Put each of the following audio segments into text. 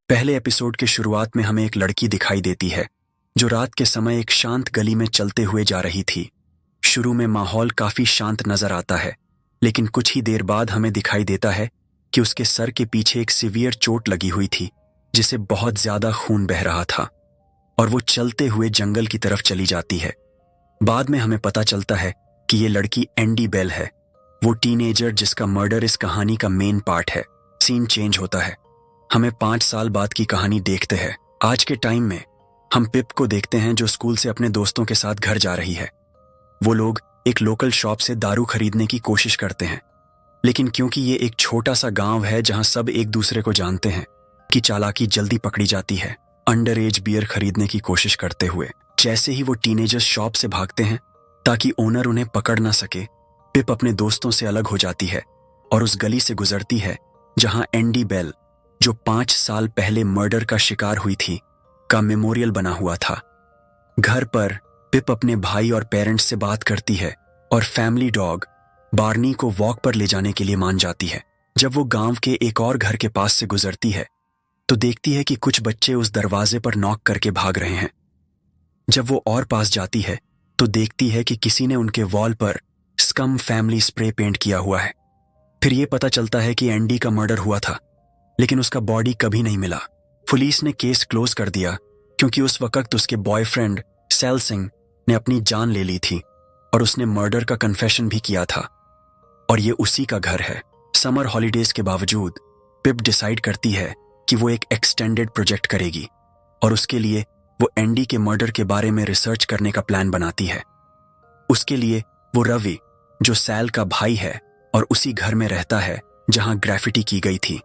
पहले एपिसोड के शुरुआत में हमें एक लड़की दिखाई देती है जो रात के समय एक शांत गली में चलते हुए जा रही थी। शुरू में माहौल काफी शांत नजर आता है, लेकिन कुछ ही देर बाद हमें दिखाई देता है कि उसके सर के पीछे एक सीवियर चोट लगी हुई थी जिसे बहुत ज्यादा खून बह रहा था और वो चलते हुए जंगल की तरफ चली जाती है। बाद में हमें पता चलता है कि ये लड़की एंडी बेल है, वो टीनेजर जिसका मर्डर इस कहानी का मेन पार्ट है। सीन चेंज होता है, हमें 5 साल बाद की कहानी देखते हैं। आज के टाइम में हम पिप को देखते हैं जो स्कूल से अपने दोस्तों के साथ घर जा रही है। वो लोग एक लोकल शॉप से दारू खरीदने की कोशिश करते हैं, लेकिन क्योंकि ये एक छोटा सा गांव है जहां सब एक दूसरे को जानते हैं कि चालाकी जल्दी पकड़ी जाती है अंडर एज बियर खरीदने की कोशिश करते हुए। जैसे ही वो टीनेजर्स शॉप से भागते हैं ताकि ओनर उन्हें पकड़ ना सके, पिप अपने दोस्तों से अलग हो जाती है और उस गली से गुजरती है जहां एंडी बेल, जो 5 साल पहले मर्डर का शिकार हुई थी, का मेमोरियल बना हुआ था। घर पर पिप अपने भाई और पेरेंट्स से बात करती है और फैमिली डॉग बार्नी को वॉक पर ले जाने के लिए मान जाती है। जब वो गांव के एक और घर के पास से गुजरती है तो देखती है कि कुछ बच्चे उस दरवाजे पर नॉक करके भाग रहे हैं। जब वो और पास जाती है तो देखती है कि किसी ने उनके वॉल पर स्कम फैमिली स्प्रे पेंट किया हुआ है। फिर ये पता चलता है कि एंडी का मर्डर हुआ था, लेकिन उसका बॉडी कभी नहीं मिला। पुलिस ने केस क्लोज कर दिया क्योंकि उस वक्त उसके बॉयफ्रेंड सैल सिंह ने अपनी जान ले ली थी और उसने मर्डर का कन्फेशन भी किया था, और ये उसी का घर है। समर हॉलीडेज के बावजूद पिप डिसाइड करती है कि वो एक एक्सटेंडेड प्रोजेक्ट करेगी और उसके लिए वो एंडी के मर्डर के बारे में रिसर्च करने का प्लान बनाती है। उसके लिए वो रवि, जो सैल का भाई है और उसी घर में रहता है जहां ग्रेफिटी की गई थी,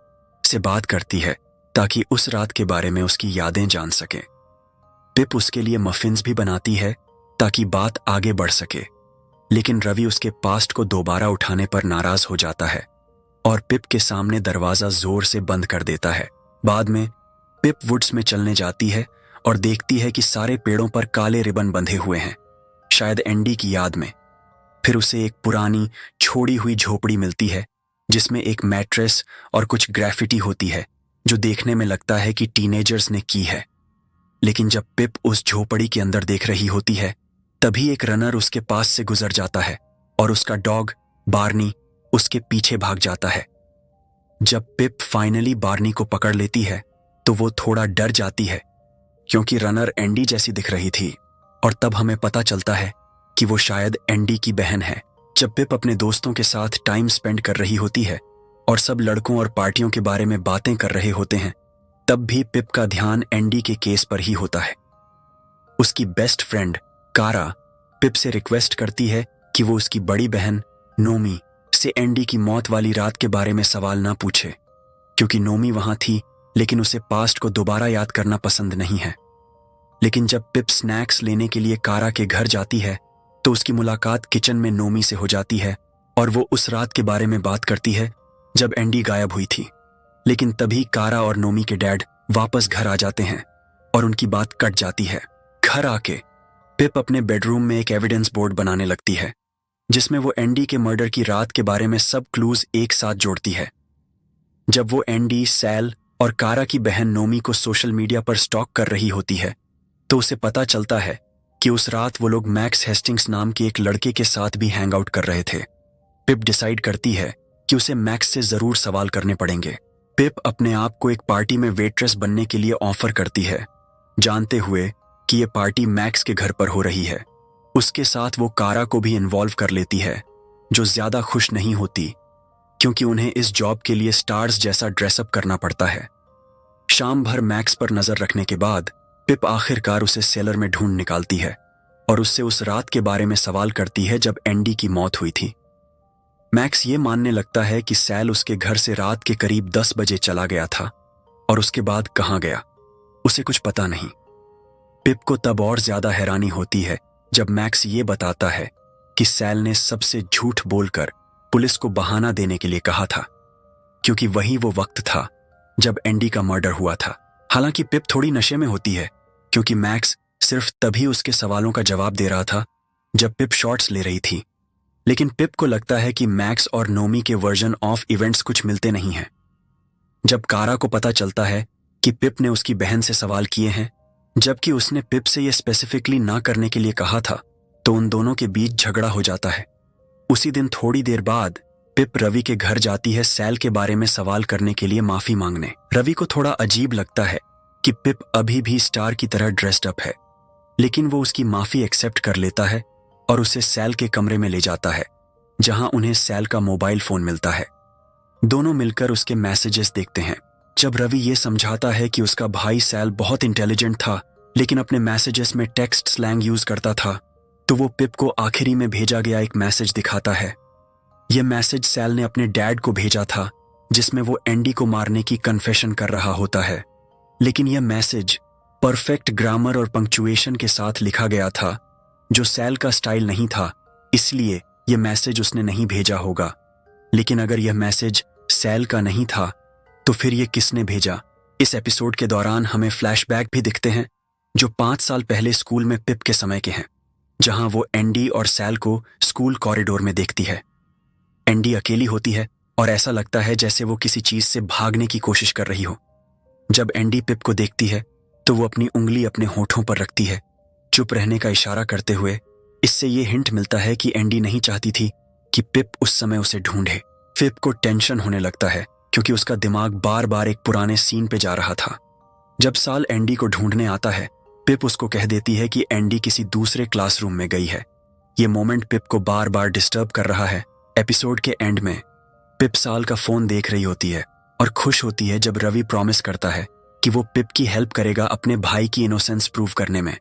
से बात करती है ताकि उस रात के बारे में उसकी यादें जान सके। पिप उसके लिए मफिन्स भी बनाती है ताकि बात आगे बढ़ सके, लेकिन रवि उसके पास्ट को दोबारा उठाने पर नाराज हो जाता है और पिप के सामने दरवाजा जोर से बंद कर देता है। बाद में पिप वुड्स में चलने जाती है और देखती है कि सारे पेड़ों पर काले रिबन बंधे हुए हैं, शायद एंडी की याद में। फिर उसे एक पुरानी छोड़ी हुई झोपड़ी मिलती है जिसमें एक मैट्रेस और कुछ ग्रेफिटी होती है जो देखने में लगता है कि टीनेजर्स ने की है। लेकिन जब पिप उस झोपड़ी के अंदर देख रही होती है तभी एक रनर उसके पास से गुजर जाता है और उसका डॉग बार्नी उसके पीछे भाग जाता है। जब पिप फाइनली बार्नी को पकड़ लेती है तो वो थोड़ा डर जाती है क्योंकि रनर एंडी जैसी दिख रही थी, और तब हमें पता चलता है कि वो शायद एंडी की बहन है। जब पिप अपने दोस्तों के साथ टाइम स्पेंड कर रही होती है और सब लड़कों और पार्टियों के बारे में बातें कर रहे होते हैं, तब भी पिप का ध्यान एंडी के केस पर ही होता है। उसकी बेस्ट फ्रेंड कारा पिप से रिक्वेस्ट करती है कि वो उसकी बड़ी बहन नोमी से एंडी की मौत वाली रात के बारे में सवाल ना पूछे, क्योंकि नोमी वहां थी लेकिन उसे पास्ट को दोबारा याद करना पसंद नहीं है। लेकिन जब पिप स्नैक्स लेने के लिए कारा के घर जाती है तो उसकी मुलाकात किचन में नोमी से हो जाती है और वो उस रात के बारे में बात करती है जब एंडी गायब हुई थी। लेकिन तभी कारा और नोमी के डैड वापस घर आ जाते हैं और उनकी बात कट जाती है। घर आके पिप अपने बेडरूम में एक एविडेंस बोर्ड बनाने लगती है जिसमें वो एंडी के मर्डर की रात के बारे में सब क्लूज एक साथ जोड़ती है। जब वो एंडी, सैल और कारा की बहन नोमी को सोशल मीडिया पर स्टॉक कर रही होती है तो उसे पता चलता है कि उस रात वो लोग मैक्स हेस्टिंग्स नाम के एक लड़के के साथ भी हैंग आउट कर रहे थे। पिप डिसाइड करती है कि उसे मैक्स से जरूर सवाल करने पड़ेंगे। पिप अपने आप को एक पार्टी में वेट्रेस बनने के लिए ऑफर करती है, जानते हुए कि ये पार्टी मैक्स के घर पर हो रही है। उसके साथ वो कारा को भी इन्वॉल्व कर लेती है, जो ज्यादा खुश नहीं होती क्योंकि उन्हें इस जॉब के लिए स्टार्स जैसा ड्रेसअप करना पड़ता है। शाम भर मैक्स पर नजर रखने के बाद पिप आखिरकार उसे सेलर में ढूंढ निकालती है और उससे उस रात के बारे में सवाल करती है जब एंडी की मौत हुई थी। मैक्स ये मानने लगता है कि सैल उसके घर से रात के करीब 10 बजे चला गया था और उसके बाद कहाँ गया उसे कुछ पता नहीं। पिप को तब और ज्यादा हैरानी होती है जब मैक्स ये बताता है कि सैल ने सबसे झूठ बोलकर पुलिस को बहाना देने के लिए कहा था, क्योंकि वही वो वक्त था जब एंडी का मर्डर हुआ था। हालांकि पिप थोड़ी नशे में होती है क्योंकि मैक्स सिर्फ तभी उसके सवालों का जवाब दे रहा था जब पिप शॉट्स ले रही थी। लेकिन पिप को लगता है कि मैक्स और नोमी के वर्जन ऑफ इवेंट्स कुछ मिलते नहीं हैं। जब कारा को पता चलता है कि पिप ने उसकी बहन से सवाल किए हैं, जबकि उसने पिप से यह स्पेसिफिकली ना करने के लिए कहा था, तो उन दोनों के बीच झगड़ा हो जाता है। उसी दिन थोड़ी देर बाद पिप रवि के घर जाती है सैल के बारे में सवाल करने के लिए माफी मांगने। रवि को थोड़ा अजीब लगता है कि पिप अभी भी स्टार की तरह ड्रेस्ड अप है, लेकिन वो उसकी माफी एक्सेप्ट कर लेता है और उसे सैल के कमरे में ले जाता है, जहां उन्हें सैल का मोबाइल फोन मिलता है। दोनों मिलकर उसके मैसेजेस देखते हैं। जब रवि ये समझाता है कि उसका भाई सैल बहुत इंटेलिजेंट था, लेकिन अपने मैसेजेस में टेक्स्ट स्लैंग यूज करता था, तो वो पिप को आखिरी में भेजा गया एक मैसेज दिखाता है। यह मैसेज सैल ने अपने डैड को भेजा था, जिसमें वो एंडी को मारने की कन्फेशन कर रहा होता है। लेकिन यह मैसेज परफेक्ट ग्रामर और पंक्चुएशन के साथ लिखा गया था, जो सैल का स्टाइल नहीं था, इसलिए यह मैसेज उसने नहीं भेजा होगा। लेकिन अगर यह मैसेज सैल का नहीं था, तो फिर यह किसने भेजा? इस एपिसोड के दौरान हमें फ्लैशबैक भी दिखते हैं, जो 5 साल पहले स्कूल में पिप के समय के हैं, जहां वो एंडी और सैल को स्कूल कॉरिडोर में देखती है। एंडी अकेली होती है और ऐसा लगता है जैसे वो किसी चीज से भागने की कोशिश कर रही हो। जब एंडी पिप को देखती है, तो वो अपनी उंगली अपने होठों पर रखती है, चुप रहने का इशारा करते हुए। इससे ये हिंट मिलता है कि एंडी नहीं चाहती थी कि पिप उस समय उसे ढूंढे। पिप को टेंशन होने लगता है, क्योंकि उसका दिमाग बार बार एक पुराने सीन पे जा रहा था। जब साल एंडी को ढूंढने आता है, पिप उसको कह देती है कि एंडी किसी दूसरे क्लासरूम में गई है। ये मोमेंट पिप को बार बार डिस्टर्ब कर रहा है। एपिसोड के एंड में पिप साल का फोन देख रही होती है और खुश होती है जब रवि प्रॉमिस करता है कि वो पिप की हेल्प करेगा अपने भाई की इनोसेंस प्रूव करने में।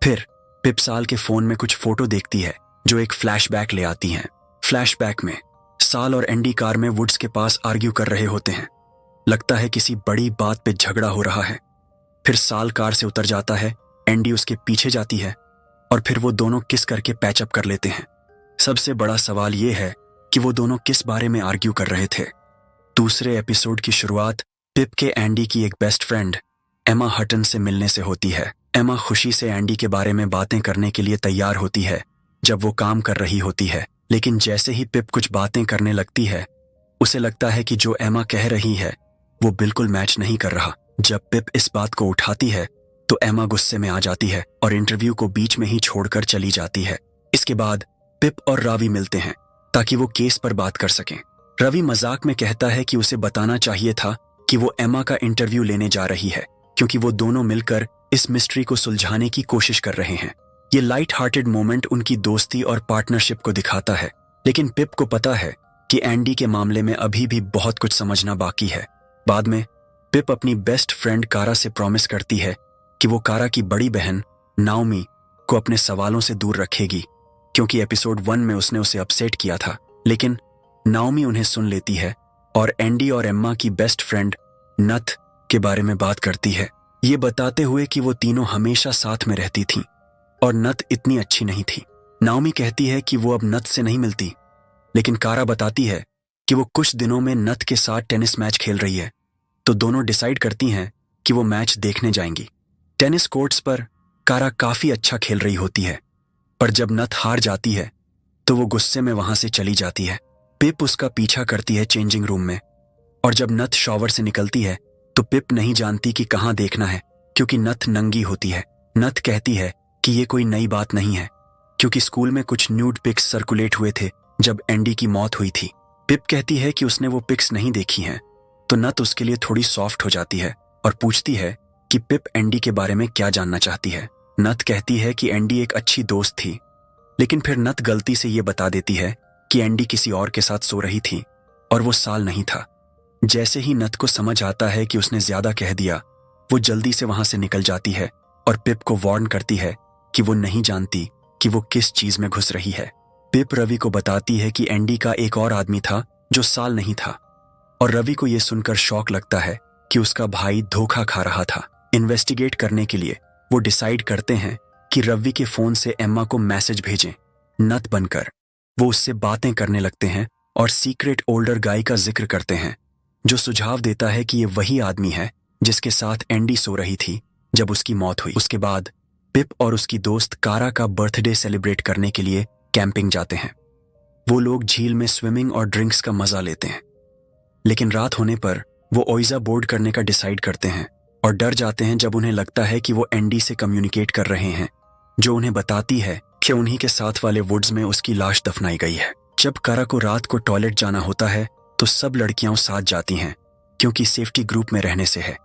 फिर पिप साल के फोन में कुछ फोटो देखती है, जो एक फ्लैशबैक ले आती हैं। फ्लैशबैक में साल और एंडी कार में वुड्स के पास आर्ग्यू कर रहे होते हैं। लगता है किसी बड़ी बात पे झगड़ा हो रहा है। फिर साल कार से उतर जाता है, एंडी उसके पीछे जाती है और फिर वो दोनों किस करके पैचअप कर लेते हैं। सबसे बड़ा सवाल ये है कि वो दोनों किस बारे में आर्ग्यू कर रहे थे। दूसरे एपिसोड की शुरुआत पिप के एंडी की एक बेस्ट फ्रेंड एमा हटन से मिलने से होती है। एमा खुशी से एंडी के बारे में बातें करने के लिए तैयार होती है जब वो काम कर रही होती है, लेकिन जैसे ही पिप कुछ बातें करने लगती है, उसे लगता है कि जो एमा कह रही है वो बिल्कुल मैच नहीं कर रहा। जब पिप इस बात को उठाती है, तो एमा गुस्से में आ जाती है और इंटरव्यू को बीच में ही छोड़कर चली जाती है। इसके बाद पिप और रवि मिलते हैं ताकि वो केस पर बात कर सकें। रवि मजाक में कहता है कि उसे बताना चाहिए था कि वो एमा का इंटरव्यू लेने जा रही है, क्योंकि वो दोनों मिलकर इस मिस्ट्री को सुलझाने की कोशिश कर रहे हैं। ये लाइट हार्टेड मोमेंट उनकी दोस्ती और पार्टनरशिप को दिखाता है, लेकिन पिप को पता है कि एंडी के मामले में अभी भी बहुत कुछ समझना बाकी है। बाद में पिप अपनी बेस्ट फ्रेंड कारा से प्रॉमिस करती है कि वो कारा की बड़ी बहन नाओमी को अपने सवालों से दूर रखेगी, क्योंकि एपिसोड 1 में उसने उसे अपसेट किया था। लेकिन नाओमी उन्हें सुन लेती है और एंडी और एम्मा की बेस्ट फ्रेंड नथ के बारे में बात करती है, ये बताते हुए कि वो तीनों हमेशा साथ में रहती थीं और नथ इतनी अच्छी नहीं थी। नाओमी कहती है कि वो अब नथ से नहीं मिलती, लेकिन कारा बताती है कि वो कुछ दिनों में नथ के साथ टेनिस मैच खेल रही है, तो दोनों डिसाइड करती हैं कि वो मैच देखने जाएंगी। टेनिस कोर्ट्स पर कारा काफी अच्छा खेल रही होती है, पर जब नथ हार जाती है तो वो गुस्से में वहां से चली जाती है। पिप उसका पीछा करती है चेंजिंग रूम में, और जब नथ शॉवर से निकलती है तो पिप नहीं जानती कि कहाँ देखना है, क्योंकि नथ नंगी होती है। नथ कहती है कि ये कोई नई बात नहीं है, क्योंकि स्कूल में कुछ न्यूड पिक्स सर्कुलेट हुए थे जब एंडी की मौत हुई थी। पिप कहती है कि उसने वो पिक्स नहीं देखी हैं, तो नथ उसके लिए थोड़ी सॉफ्ट हो जाती है और पूछती है कि पिप एंडी के बारे में क्या जानना चाहती है। नथ कहती है कि एंडी एक अच्छी दोस्त थी, लेकिन फिर नथ गलती से ये बता देती है कि एंडी किसी और के साथ सो रही थी और वो साल नहीं था। जैसे ही नथ को समझ आता है कि उसने ज्यादा कह दिया, वो जल्दी से वहां से निकल जाती है और पिप को वार्न करती है कि वो नहीं जानती कि वो किस चीज में घुस रही है। पिप रवि को बताती है कि एंडी का एक और आदमी था जो साल नहीं था, और रवि को यह सुनकर शॉक लगता है कि उसका भाई धोखा खा रहा था। इन्वेस्टिगेट करने के लिए वो डिसाइड करते हैं कि रवि के फोन से एम्मा को मैसेज भेजें। नथ बनकर वो उससे बातें करने लगते हैं और सीक्रेट ओल्डर गाय का जिक्र करते हैं, जो सुझाव देता है कि ये वही आदमी है जिसके साथ एंडी सो रही थी जब उसकी मौत हुई। उसके बाद पिप और उसकी दोस्त कारा का बर्थडे सेलिब्रेट करने के लिए कैंपिंग जाते हैं। वो लोग झील में स्विमिंग और ड्रिंक्स का मजा लेते हैं, लेकिन रात होने पर वो ओइजा बोर्ड करने का डिसाइड करते हैं और डर जाते हैं जब उन्हें लगता है कि वो एंडी से कम्युनिकेट कर रहे हैं, जो उन्हें बताती है कि उन्हीं के साथ वाले वुड्स में उसकी लाश दफनाई गई है। जब कारा को रात को टॉयलेट जाना होता है तो सब लड़कियां साथ जाती हैं, क्योंकि सेफ्टी ग्रुप में रहने से है।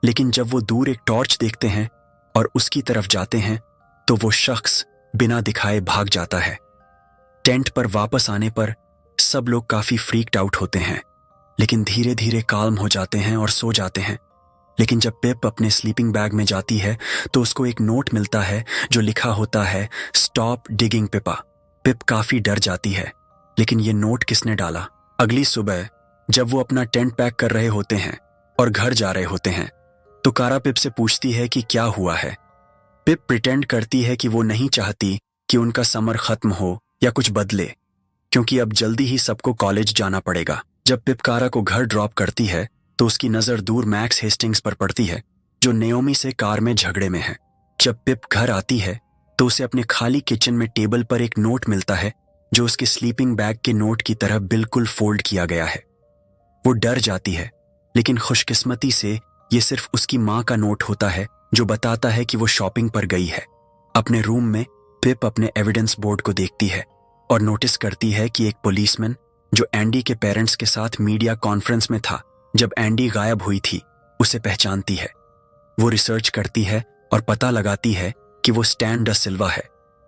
लेकिन जब वो दूर एक टॉर्च देखते हैं और उसकी तरफ जाते हैं तो वो शख्स बिना दिखाए भाग जाता है। टेंट पर वापस आने पर सब लोग काफी फ्रीक्ड आउट होते हैं, लेकिन धीरे धीरे काल्म हो जाते हैं और सो जाते हैं। लेकिन जब पिप अपने स्लीपिंग बैग में जाती है तो उसको एक नोट मिलता है जो लिखा होता है, स्टॉप डिगिंग पिपा। पिप काफी डर जाती है, लेकिन ये नोट किसने डाला? अगली सुबह जब वो अपना टेंट पैक कर रहे होते हैं और घर जा रहे होते हैं तो कारा पिप से पूछती है कि क्या हुआ है। पिप प्रिटेंड करती है कि वो नहीं चाहती कि उनका समर खत्म हो या कुछ बदले, क्योंकि अब जल्दी ही सबको कॉलेज जाना पड़ेगा। जब पिप कारा को घर ड्रॉप करती है तो उसकी नजर दूर मैक्स हेस्टिंग्स पर पड़ती है, जो नेओमी से कार में झगड़े में है। जब पिप घर आती है तो उसे अपने खाली किचन में टेबल पर एक नोट मिलता है जो उसके स्लीपिंग बैग के नोट की तरह बिल्कुल फोल्ड किया गया है। वो डर जाती है, लेकिन खुशकिस्मती से ये सिर्फ उसकी माँ का नोट होता है जो बताता है कि वो शॉपिंग पर गई है। अपने रूम में पिप अपने एविडेंस बोर्ड को देखती है और नोटिस करती है कि एक पुलिसमैन जो एंडी के पेरेंट्स के साथ मीडिया कॉन्फ्रेंस में था जब एंडी गायब हुई थी, उसे पहचानती है। वो रिसर्च करती है और पता लगाती है कि वो स्टैन ड सिल्वा है,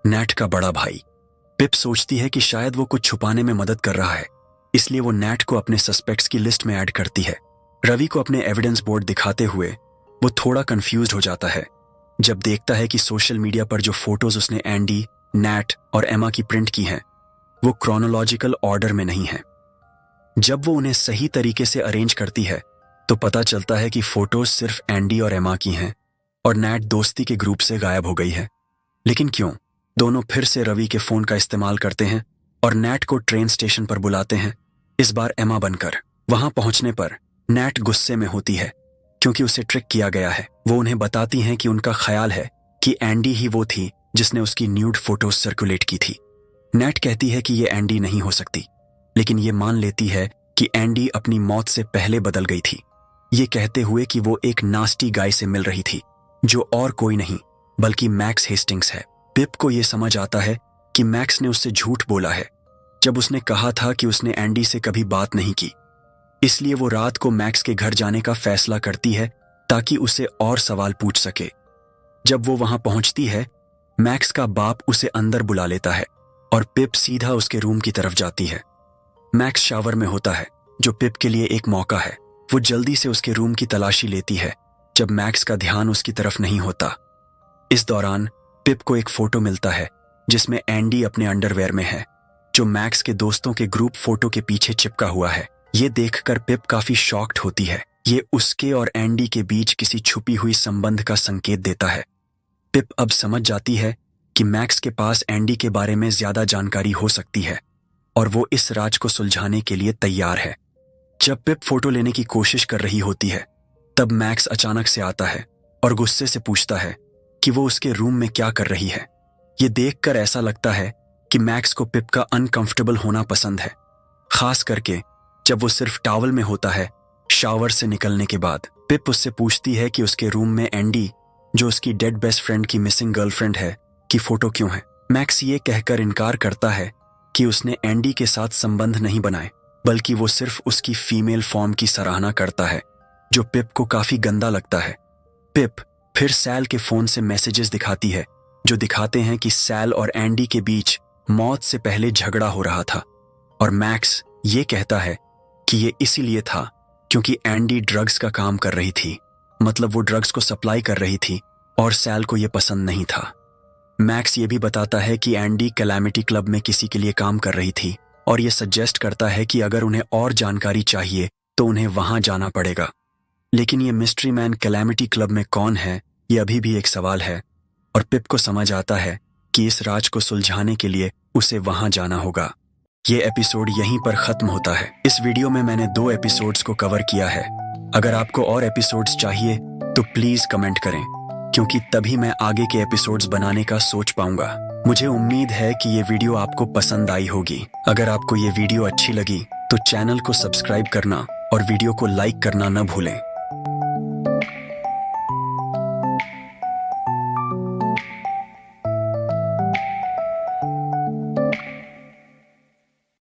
नैट का बड़ा भाई। पिप सोचती है कि शायद वो कुछ छुपाने में मदद कर रहा है, इसलिए वो नैट को अपने सस्पेक्ट्स की लिस्ट में ऐड करती है। रवि को अपने एविडेंस बोर्ड दिखाते हुए वो थोड़ा कंफ्यूज्ड हो जाता है जब देखता है कि सोशल मीडिया पर जो फोटोज उसने एंडी, नैट और एमा की प्रिंट की हैं वो क्रोनोलॉजिकल ऑर्डर में नहीं है। जब वो उन्हें सही तरीके से अरेंज करती है तो पता चलता है कि फोटोज सिर्फ एंडी और एमा की हैं और नैट दोस्ती के ग्रुप से गायब हो गई है। लेकिन क्यों? दोनों फिर से रवि के फोन का इस्तेमाल करते हैं और नैट को ट्रेन स्टेशन पर बुलाते हैं, इस बार एमा बनकर। वहां पहुंचने पर नैट गुस्से में होती है क्योंकि उसे ट्रिक किया गया है। वो उन्हें बताती हैं कि उनका ख्याल है कि एंडी ही वो थी जिसने उसकी न्यूड फोटोज सर्कुलेट की थी। नैट कहती है कि ये एंडी नहीं हो सकती, लेकिन ये मान लेती है कि एंडी अपनी मौत से पहले बदल गई थी, ये कहते हुए कि वो एक नास्टी गाय से मिल रही थी जो और कोई नहीं बल्कि मैक्स हेस्टिंग्स है। पिप को ये समझ आता है कि मैक्स ने उससे झूठ बोला है जब उसने कहा था कि उसने एंडी से कभी बात नहीं की। इसलिए वो रात को मैक्स के घर जाने का फैसला करती है ताकि उसे और सवाल पूछ सके। जब वो वहां पहुंचती है, मैक्स का बाप उसे अंदर बुला लेता है और पिप सीधा उसके रूम की तरफ जाती है। मैक्स शावर में होता है, जो पिप के लिए एक मौका है। वो जल्दी से उसके रूम की तलाशी लेती है जब मैक्स का ध्यान उसकी तरफ नहीं होता। इस दौरान पिप को एक फोटो मिलता है जिसमें एंडी अपने अंडरवेयर में है, जो मैक्स के दोस्तों के ग्रुप फोटो के पीछे चिपका हुआ है। ये देखकर पिप काफी शॉक्ड होती है। ये उसके और एंडी के बीच किसी छुपी हुई संबंध का संकेत देता है। पिप अब समझ जाती है कि मैक्स के पास एंडी के बारे में ज्यादा जानकारी हो सकती है और वो इस राज को सुलझाने के लिए तैयार है। जब पिप फोटो लेने की कोशिश कर रही होती है, तब मैक्स अचानक से आता है और गुस्से से पूछता है कि वो उसके रूम में क्या कर रही है। ये देखकर ऐसा लगता है कि मैक्स को पिप का अनकंफर्टेबल होना पसंद है, खास करके जब वो सिर्फ टॉवल में होता है। शावर से निकलने के बाद पिप उससे पूछती है कि उसके रूम में एंडी, जो उसकी डेड बेस्ट फ्रेंड की मिसिंग गर्लफ्रेंड है, की फोटो क्यों है। मैक्स ये कहकर इनकार करता है कि उसने एंडी के साथ संबंध नहीं बनाए, बल्कि वो सिर्फ उसकी फीमेल फॉर्म की सराहना करता है, जो पिप को काफी गंदा लगता है। पिप फिर सैल के फोन से मैसेजेस दिखाती है जो दिखाते हैं कि सैल और एंडी के बीच मौत से पहले झगड़ा हो रहा था, और मैक्स ये कहता है कि ये इसीलिए था क्योंकि एंडी ड्रग्स का काम कर रही थी, मतलब वो ड्रग्स को सप्लाई कर रही थी और सैल को ये पसंद नहीं था। मैक्स ये भी बताता है कि एंडी कैलामिटी क्लब में किसी के लिए काम कर रही थी और ये सजेस्ट करता है कि अगर उन्हें और जानकारी चाहिए तो उन्हें वहां जाना पड़ेगा। लेकिन ये मिस्ट्री मैन कैलामिटी क्लब में कौन है, ये अभी भी एक सवाल है, और पिप को समझ आता है कि इस राज को सुलझाने के लिए उसे वहां जाना होगा। ये एपिसोड यहीं पर खत्म होता है। इस वीडियो में मैंने 2 एपिसोड्स को कवर किया है। अगर आपको और एपिसोड्स चाहिए तो प्लीज कमेंट करें, क्योंकि तभी मैं आगे के एपिसोड्स बनाने का सोच पाऊंगा। मुझे उम्मीद है कि ये वीडियो आपको पसंद आई होगी। अगर आपको ये वीडियो अच्छी लगी तो चैनल को सब्सक्राइब करना और वीडियो को लाइक करना न भूलें।